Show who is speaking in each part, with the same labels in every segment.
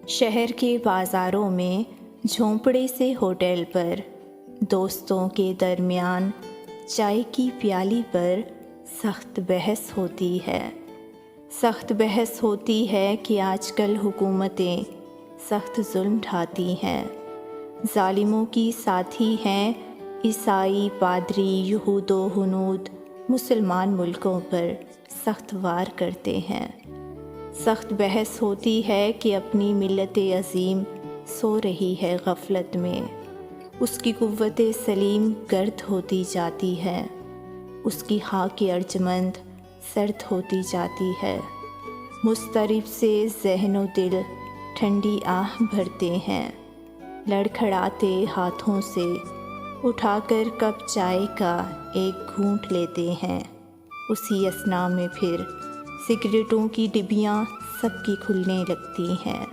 Speaker 1: شہر کے بازاروں میں جھونپڑے سے ہوٹل پر دوستوں کے درمیان چائے کی پیالی پر سخت بحث ہوتی ہے۔ سخت بحث ہوتی ہے کہ آج کل حکومتیں سخت ظلم ڈھاتی ہیں۔ ظالموں کی ساتھی ہیں عیسائی، پادری، یہود و ہنود مسلمان ملکوں پر سخت وار کرتے ہیں۔ سخت بحث ہوتی ہے کہ اپنی ملت عظیم سو رہی ہے غفلت میں، اس کی قوت سلیم گرد ہوتی جاتی ہے، اس کی خاک ارجمند سرد ہوتی جاتی ہے۔ مضطرب سے ذہن و دل ٹھنڈی آہ بھرتے ہیں، لڑکھڑاتے ہاتھوں سے اٹھا کر کپ چائے کا ایک گھونٹ لیتے ہیں۔ اسی اثنا میں پھر سگریٹوں کی ڈبیاں سب کی کھلنے لگتی ہیں۔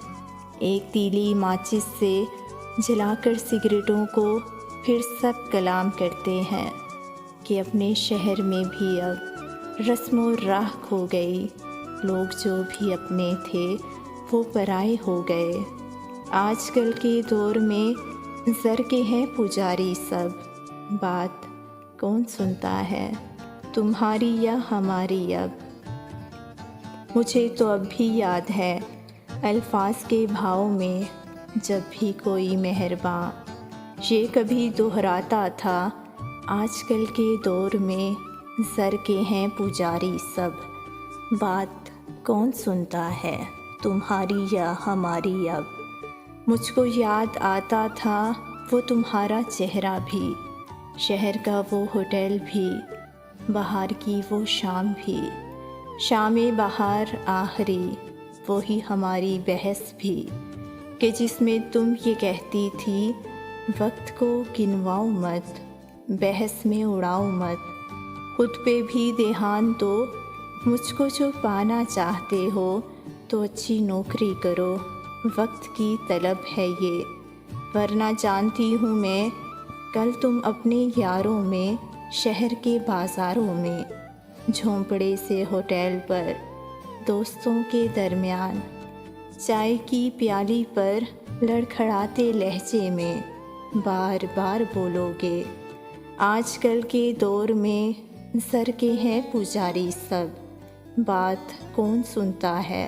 Speaker 1: ایک تیلی ماچس سے جلا کر سگریٹوں کو پھر سب کلام کرتے ہیں کہ اپنے شہر میں بھی اب رسم و راہ کھو گئی، لوگ جو بھی اپنے تھے وہ پرائے ہو گئے۔ آج کل کے دور میں زر کے ہیں پجاری سب، بات کون سنتا ہے تمہاری یا ہماری اب؟ مجھے تو اب بھی یاد ہے الفاظ کے بھاؤ میں جب بھی کوئی مہرباں یہ کبھی دہراتا تھا، آج کل کے دور میں زر کے ہیں پجاری سب، بات کون سنتا ہے تمہاری یا ہماری اب؟ مجھ کو یاد آتا تھا وہ تمہارا چہرہ بھی، شہر کا وہ ہوٹل بھی، بہار کی وہ شام بھی، شام بہار آخری، وہی ہماری بحث بھی کہ جس میں تم یہ کہتی تھی وقت کو گنواؤ مت، بحث میں اڑاؤ مت، خود پہ بھی دھیان دو، مجھ کو جو پانا چاہتے ہو تو اچھی نوکری کرو، وقت کی طلب ہے یہ، ورنہ جانتی ہوں میں کل تم اپنے یاروں میں شہر کے بازاروں میں جھونپڑے سے ہوٹل پر دوستوں کے درمیان چائے کی پیالی پر لڑکھڑاتے لہجے میں بار بار بولو گے، آج کل کے دور میں زر کے ہیں پجاری سب، بات کون سنتا ہے